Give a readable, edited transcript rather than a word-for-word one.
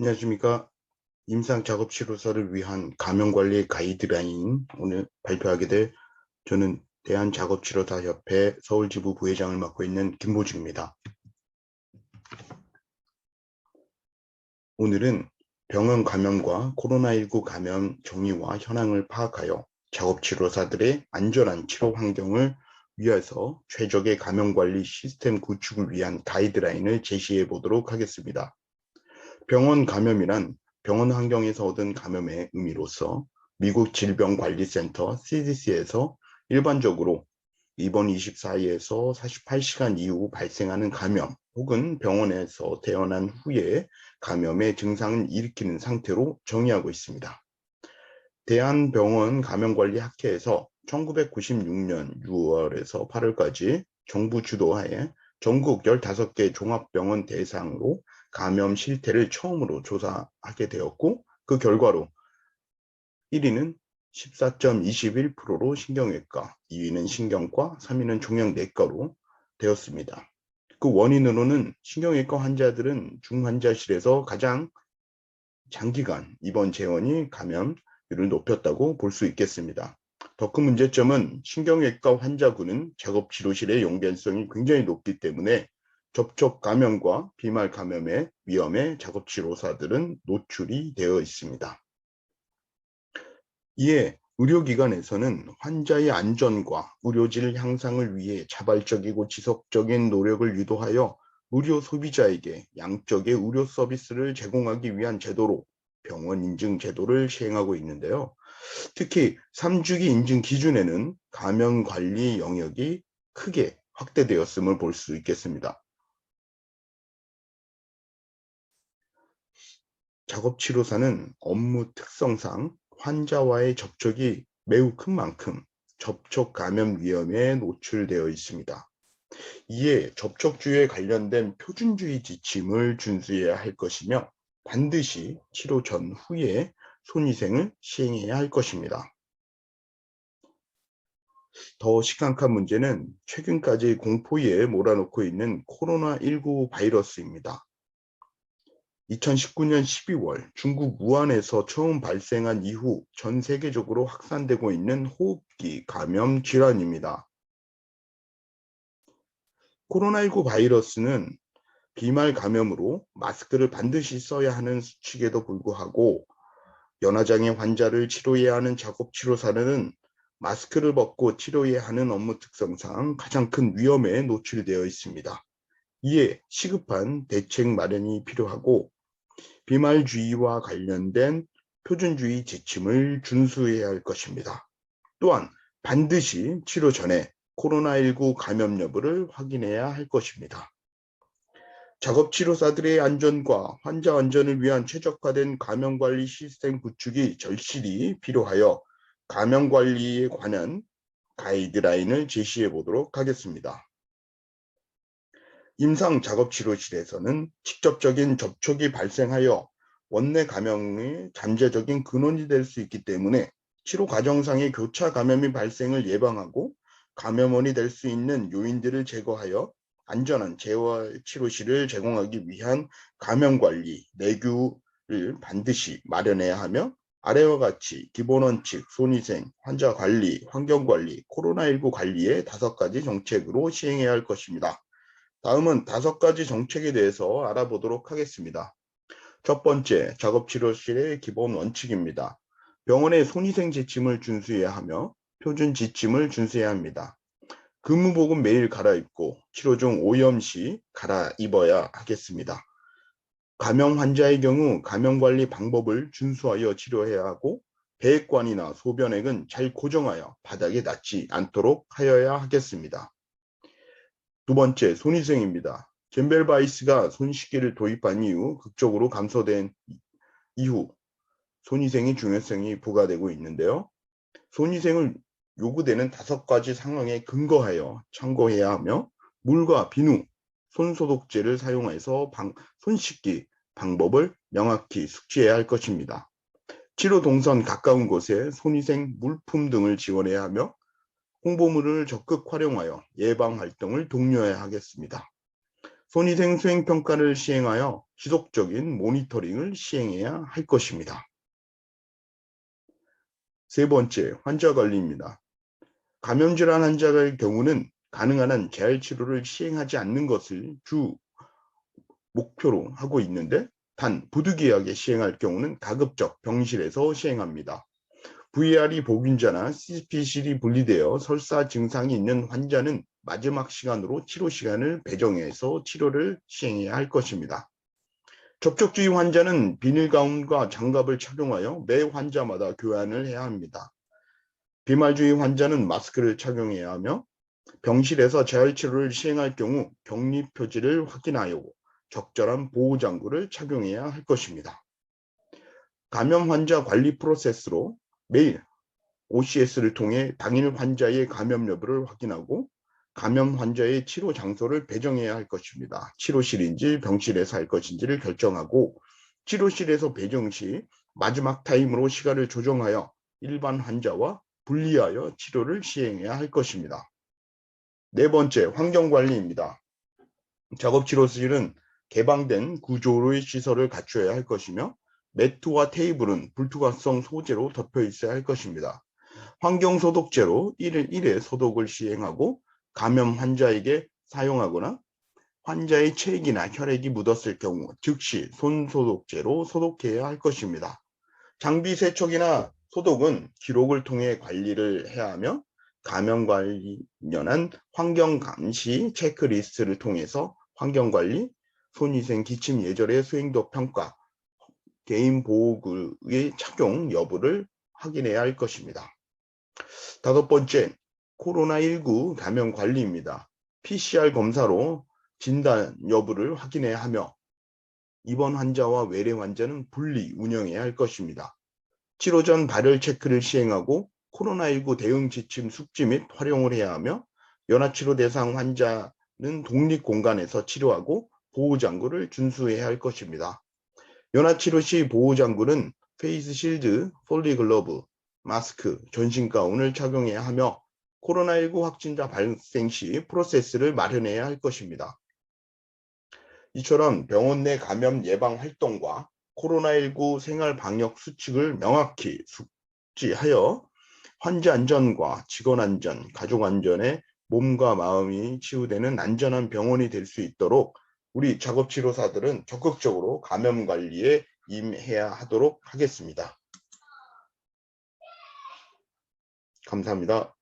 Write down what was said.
안녕하십니까. 임상작업치료사를 위한 감염관리 가이드라인 오늘 발표하게 될 저는 대한작업치료사협회 서울지부 부회장을 맡고 있는 김보직입니다. 오늘은 병원 감염과 코로나19 감염 종류와 현황을 파악하여 작업치료사들의 안전한 치료 환경을 위해서 최적의 감염관리 시스템 구축을 위한 가이드라인을 제시해 보도록 하겠습니다. 병원 감염이란 병원 환경에서 얻은 감염의 의미로서 미국 질병관리센터 CDC에서 일반적으로 입원 24에서 48시간 이후 발생하는 감염 혹은 병원에서 퇴원한 후에 감염의 증상을 일으키는 상태로 정의하고 있습니다. 대한병원감염관리학회에서 1996년 6월에서 8월까지 정부 주도하에 전국 15개 종합병원 대상으로 감염 실태를 처음으로 조사하게 되었고, 그 결과로 1위는 14.21%로 신경외과, 2위는 신경과, 3위는 종양내과로 되었습니다. 그 원인으로는 신경외과 환자들은 중환자실에서 가장 장기간 입원 재원이 감염률을 높였다고 볼 수 있겠습니다. 더 큰 문제점은 신경외과 환자군은 작업치료실의 용변성이 굉장히 높기 때문에 접촉 감염과 비말 감염의 위험에 작업치료사들은 노출이 되어 있습니다. 이에 의료기관에서는 환자의 안전과 의료질 향상을 위해 자발적이고 지속적인 노력을 유도하여 의료 소비자에게 양적의 의료 서비스를 제공하기 위한 제도로 병원 인증 제도를 시행하고 있는데요. 특히 3주기 인증 기준에는 감염 관리 영역이 크게 확대되었음을 볼 수 있겠습니다. 작업치료사는 업무 특성상 환자와의 접촉이 매우 큰 만큼 접촉 감염 위험에 노출되어 있습니다. 이에 접촉주의에 관련된 표준주의 지침을 준수해야 할 것이며 반드시 치료 전후에 손위생을 시행해야 할 것입니다. 더 심각한 문제는 최근까지 공포에 몰아넣고 있는 코로나19 바이러스입니다. 2019년 12월 중국 우한에서 처음 발생한 이후 전 세계적으로 확산되고 있는 호흡기 감염 질환입니다. 코로나19 바이러스는 비말 감염으로 마스크를 반드시 써야 하는 수칙에도 불구하고 연화장애 환자를 치료해야 하는 작업치료사는 마스크를 벗고 치료해야 하는 업무 특성상 가장 큰 위험에 노출되어 있습니다. 이에 시급한 대책 마련이 필요하고 비말주의와 관련된 표준주의 지침을 준수해야 할 것입니다. 또한 반드시 치료 전에 코로나19 감염 여부를 확인해야 할 것입니다. 작업치료사들의 안전과 환자 안전을 위한 최적화된 감염관리 시스템 구축이 절실히 필요하여 감염관리에 관한 가이드라인을 제시해 보도록 하겠습니다. 임상작업치료실에서는 직접적인 접촉이 발생하여 원내 감염의 잠재적인 근원이 될 수 있기 때문에 치료 과정상의 교차 감염의 발생을 예방하고 감염원이 될 수 있는 요인들을 제거하여 안전한 재활치료실을 제공하기 위한 감염관리 내규를 반드시 마련해야 하며 아래와 같이 기본원칙, 손위생, 환자관리, 환경관리, 코로나19 관리의 5가지 정책으로 시행해야 할 것입니다. 다음은 5가지 정책에 대해서 알아보도록 하겠습니다. 첫 번째, 작업치료실의 기본 원칙입니다. 병원의 손위생 지침을 준수해야 하며 표준 지침을 준수해야 합니다. 근무복은 매일 갈아입고 치료 중 오염 시 갈아입어야 하겠습니다. 감염 환자의 경우 감염관리 방법을 준수하여 치료해야 하고 배액관이나 소변액은 잘 고정하여 바닥에 닿지 않도록 하여야 하겠습니다. 두 번째, 손위생입니다. 젠벨바이스가 손쉽기를 도입한 이후 극적으로 감소된 이후 손위생의 중요성이 부과되고 있는데요. 손위생을 요구되는 5가지 상황에 근거하여 참고해야 하며 물과 비누, 손소독제를 사용해서 손 씻기 방법을 명확히 숙지해야 할 것입니다. 치료 동선 가까운 곳에 손위생 물품 등을 지원해야 하며 홍보물을 적극 활용하여 예방 활동을 독려해야 하겠습니다. 손위생 수행평가를 시행하여 지속적인 모니터링을 시행해야 할 것입니다. 세 번째, 환자 관리입니다. 감염질환 환자의 경우는 가능한 한 재활치료를 시행하지 않는 것을 주 목표로 하고 있는데, 단 부득이하게 시행할 경우는 가급적 병실에서 시행합니다. VR이 보균자나 CPC이 분리되어 설사 증상이 있는 환자는 마지막 시간으로 치료 시간을 배정해서 치료를 시행해야 할 것입니다. 접촉주의 환자는 비닐가운과 장갑을 착용하여 매 환자마다 교환을 해야 합니다. 비말주의 환자는 마스크를 착용해야 하며, 병실에서 재활치료를 시행할 경우 격리 표지를 확인하여 적절한 보호장구를 착용해야 할 것입니다. 감염 환자 관리 프로세스로 매일 OCS를 통해 당일 환자의 감염 여부를 확인하고 감염 환자의 치료 장소를 배정해야 할 것입니다. 치료실인지 병실에서 할 것인지를 결정하고, 치료실에서 배정 시 마지막 타임으로 시간을 조정하여 일반 환자와 분리하여 치료를 시행해야 할 것입니다. 네 번째, 환경관리입니다. 작업치료실은 개방된 구조로의 시설을 갖춰야 할 것이며, 매트와 테이블은 불투과성 소재로 덮여 있어야 할 것입니다. 환경소독제로 1일 1회 소독을 시행하고, 감염 환자에게 사용하거나 환자의 체액이나 혈액이 묻었을 경우 즉시 손소독제로 소독해야 할 것입니다. 장비 세척이나 소독은 기록을 통해 관리를 해야 하며, 감염 관련한 환경감시 체크리스트를 통해서 환경관리, 손위생 기침 예절의 수행도 평가, 개인보호구의 착용 여부를 확인해야 할 것입니다. 다섯 번째, 코로나19 감염 관리입니다. PCR 검사로 진단 여부를 확인해야 하며, 입원 환자와 외래 환자는 분리 운영해야 할 것입니다. 치료 전 발열 체크를 시행하고 코로나19 대응 지침 숙지 및 활용을 해야 하며, 연화치료 대상 환자는 독립 공간에서 치료하고 보호장구를 준수해야 할 것입니다. 연화치료 시 보호장구는 페이스 실드, 폴리글러브, 마스크, 전신가운을 착용해야 하며, 코로나19 확진자 발생 시 프로세스를 마련해야 할 것입니다. 이처럼 병원 내 감염 예방 활동과 코로나19 생활 방역 수칙을 명확히 숙지하여 환자 안전과 직원 안전, 가족 안전에 몸과 마음이 치유되는 안전한 병원이 될 수 있도록 우리 작업치료사들은 적극적으로 감염 관리에 임해야 하도록 하겠습니다. 감사합니다.